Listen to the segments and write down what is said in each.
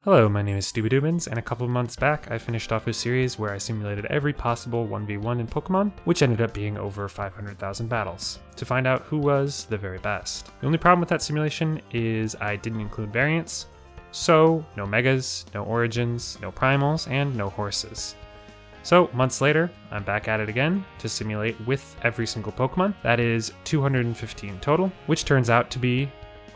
Hello, my name is Stubidubins, and a couple of months back I finished off a series where I simulated every possible 1v1 in Pokemon, which ended up being over 500,000 battles, to find out who was the very best. The only problem with that simulation is I didn't include variants, so no Megas, no Origins, no Primals, and no Horses. So months later, I'm back at it again to simulate with every single Pokemon. That is 215 total, which turns out to be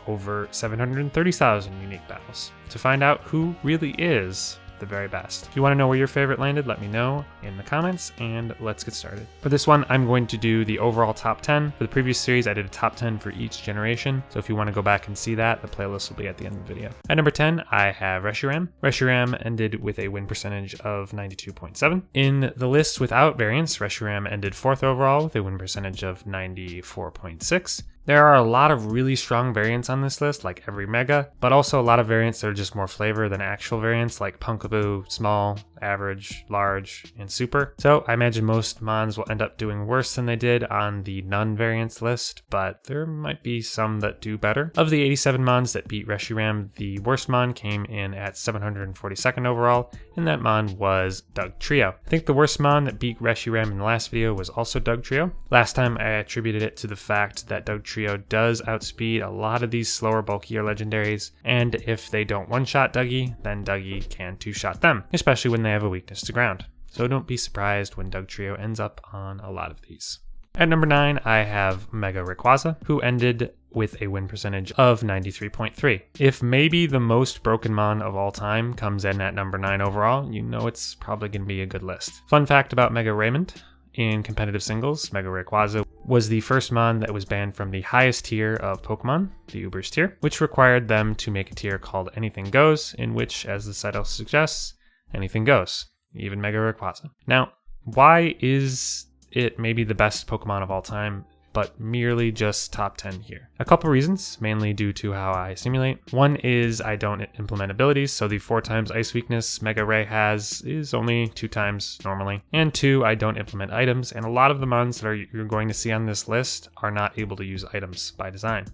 over 730,000 unique battles, to find out who really is the very best. If you want to know where your favorite landed, let me know in the comments, and let's get started. For this one, I'm going to do the overall top 10. For the previous series, I did a top 10 for each generation, so if you want to go back and see that, the playlist will be at the end of the video. At number 10, I have Reshiram. Reshiram ended with a win percentage of 92.7. In the list without variants, Reshiram ended 4th overall with a win percentage of 94.6. There are a lot of really strong variants on this list, like every Mega, but also a lot of variants that are just more flavor than actual variants, like Punkaboo, Small, Average, Large, and Super. So I imagine most Mons will end up doing worse than they did on the None variants list, but there might be some that do better. Of the 87 Mons that beat Reshiram, the worst Mon came in at 742nd overall, and that Mon was Dugtrio. I think the worst Mon that beat Reshiram in the last video was also Dugtrio. Last time I attributed it to the fact that Dugtrio does outspeed a lot of these slower, bulkier legendaries, and if they don't one-shot Dougie, then Dougie can two-shot them, especially when they have a weakness to ground. So don't be surprised when Dugtrio ends up on a lot of these. At number 9, I have Mega Rayquaza, who ended with a win percentage of 93.3. If maybe the most broken Mon of all time comes in at number 9 overall, you know it's probably going to be a good list. Fun fact about Mega Raymond: in competitive singles, Mega Rayquaza was the first Mon that was banned from the highest tier of Pokemon, the Ubers tier, which required them to make a tier called Anything Goes, in which, as the title suggests, anything goes, even Mega Rayquaza. Now, why is it maybe the best Pokemon of all time, but merely just top 10 here? A couple reasons, mainly due to how I simulate. One is I don't implement abilities, so the 4 times ice weakness Mega Ray has is only 2 times normally. And 2, I don't implement items, and a lot of the Mons that you're going to see on this list are not able to use items by design.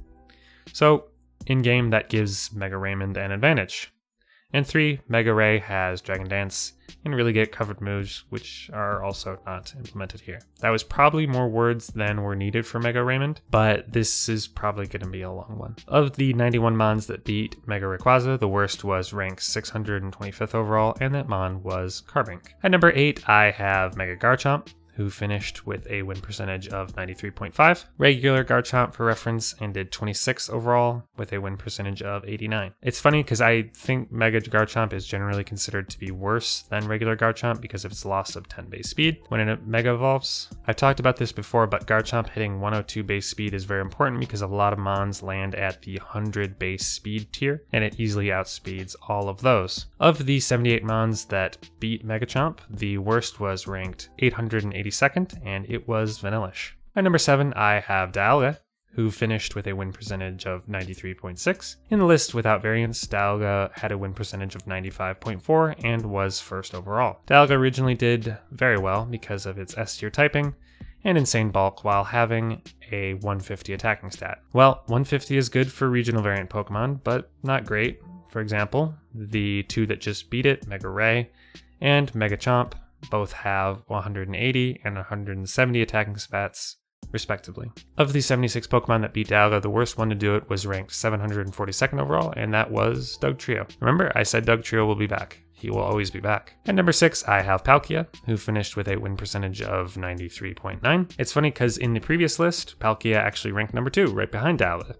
So in game, that gives Mega Raymond an advantage. And 3, Mega Ray has Dragon Dance and really get covered moves, which are also not implemented here. That was probably more words than were needed for Mega Raymond, but this is probably going to be a long one. Of the 91 Mons that beat Mega Rayquaza, the worst was ranked 625th overall, and that Mon was Carbink. At number 8, I have Mega Garchomp, who finished with a win percentage of 93.5. Regular Garchomp, for reference, ended 26th overall with a win percentage of 89. It's funny because I think Mega Garchomp is generally considered to be worse than regular Garchomp because of its loss of 10 base speed when it Mega evolves. I've talked about this before, but Garchomp hitting 102 base speed is very important because a lot of Mons land at the 100 base speed tier, and it easily outspeeds all of those. Of the 78 Mons that beat Megachomp, the worst was ranked 882nd, and it was Vanillish. At number 7, I have Dialga, who finished with a win percentage of 93.6. In the list without variants, Dialga had a win percentage of 95.4 and was first overall. Dialga originally did very well because of its S tier typing and insane bulk while having a 150 attacking stat. Well, 150 is good for regional variant Pokemon, but not great. For example, the 2 that just beat it, Mega Ray and Megachomp, both have 180 and 170 attacking stats, respectively. Of the 76 Pokemon that beat Dialga, the worst one to do it was ranked 742nd overall, and that was Dugtrio. Remember, I said Dugtrio will be back. He will always be back. At number 6, I have Palkia, who finished with a win percentage of 93.9. It's funny because in the previous list, Palkia actually ranked number 2, right behind Dialga.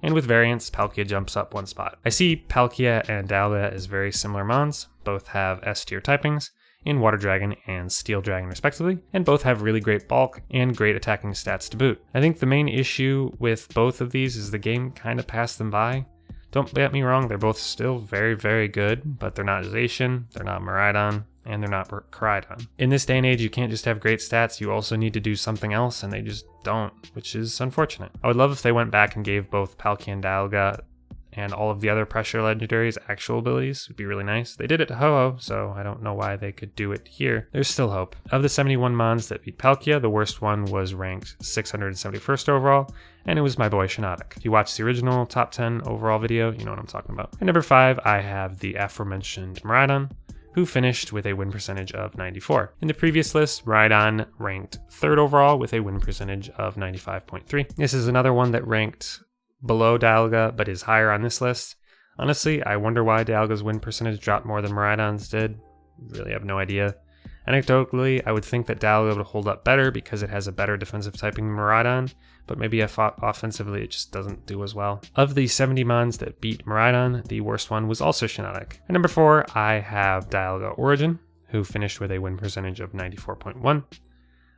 And with variants, Palkia jumps up 1 spot. I see Palkia and Dialga as very similar Mons. Both have S tier typings in Water Dragon and Steel Dragon respectively, and both have really great bulk and great attacking stats to boot. I think the main issue with both of these is the game kind of passed them by. Don't get me wrong, they're both still very, very good, but they're not Zacian, they're not Miraidon, and they're not Charizard. In this day and age, you can't just have great stats, you also need to do something else, and they just don't, which is unfortunate. I would love if they went back and gave both Palkia and Dialga and all of the other pressure legendaries' actual abilities would be really nice. They did it to Ho-Oh, so I don't know why they could do it here. There's still hope. Of the 71 mons that beat Palkia, the worst one was ranked 671st overall, and it was my boy Shiinotic. If you watched the original top 10 overall video, you know what I'm talking about. At number 5, I have the aforementioned Miraidon, who finished with a win percentage of 94. In the previous list, Miraidon ranked 3rd overall with a win percentage of 95.3. This is another one that ranked below Dialga but is higher on this list. Honestly, I wonder why Dialga's win percentage dropped more than Miraidon's did. Really have no idea. Anecdotally, I would think that Dialga would hold up better because it has a better defensive typing than Miraidon, but maybe offensively it just doesn't do as well. Of the 70 mons that beat Miraidon, the worst one was also Shiinotic. At number 4, I have Dialga Origin, who finished with a win percentage of 94.1.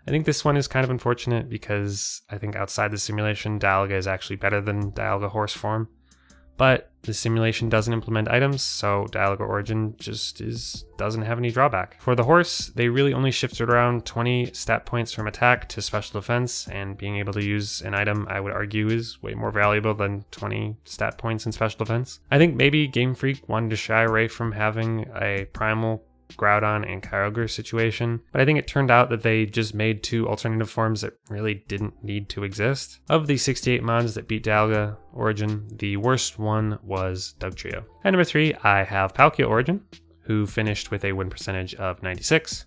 I think this one is kind of unfortunate because I think outside the simulation, Dialga is actually better than Dialga Horse form. But the simulation doesn't implement items, so Dialga Origin just doesn't have any drawback. For the horse, they really only shifted around 20 stat points from attack to special defense, and being able to use an item, I would argue, is way more valuable than 20 stat points in special defense. I think maybe Game Freak wanted to shy away from having a primal Groudon and Kyogre situation, but I think it turned out that they just made 2 alternative forms that really didn't need to exist. Of the 68 mons that beat Dialga Origin, the worst one was Dugtrio. At number 3, I have Palkia Origin, who finished with a win percentage of 96.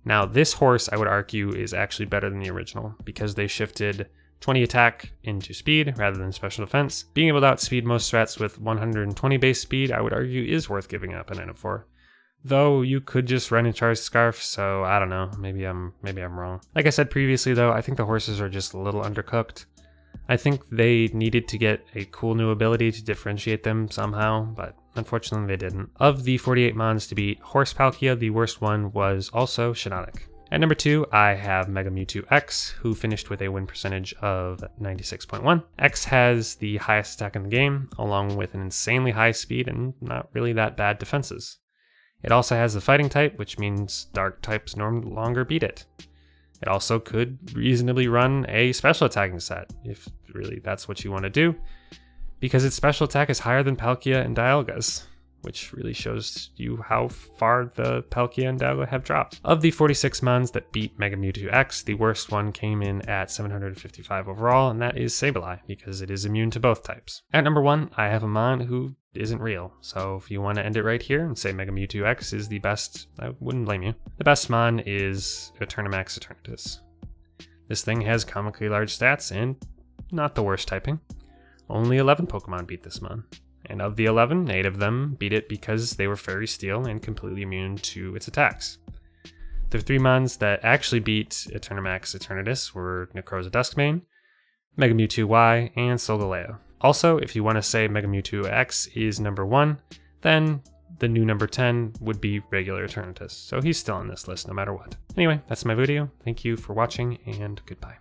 Now this horse, I would argue, is actually better than the original because they shifted 20 attack into speed rather than special defense. Being able to outspeed most threats with 120 base speed, I would argue, is worth giving up an item for. Though you could just run in Charizard Scarf, so I don't know, maybe I'm wrong. Like I said previously though, I think the horses are just a little undercooked. I think they needed to get a cool new ability to differentiate them somehow, but unfortunately they didn't. Of the 48 mons to beat Horse Palkia, the worst one was also Shiinotic. At number 2, I have Mega Mewtwo X, who finished with a win percentage of 96.1. X has the highest attack in the game, along with an insanely high speed and not really that bad defenses. It also has the fighting type, which means dark types no longer beat it. It also could reasonably run a special attacking set, if really that's what you want to do, because its special attack is higher than Palkia and Dialga's, which really shows you how far the Palkia and Dialga have dropped. Of the 46 mons that beat Mega Mewtwo X, the worst one came in at 755 overall, and that is Sableye, because it is immune to both types. At number 1, I have a mon who isn't real, so if you want to end it right here and say Mega Mewtwo X is the best, I wouldn't blame you. The best mon is Eternamax Eternatus. This thing has comically large stats and not the worst typing. Only 11 Pokemon beat this mon. And of the 11, 8 of them beat it because they were Fairy Steel and completely immune to its attacks. The 3 mons that actually beat Eternamax Eternatus were Necroza Duskmane, Mega Mewtwo Y, and Solgaleo. Also, if you want to say Mega Mewtwo X is number 1, then the new number 10 would be regular Eternatus, so he's still on this list no matter what. Anyway, that's my video. Thank you for watching, and goodbye.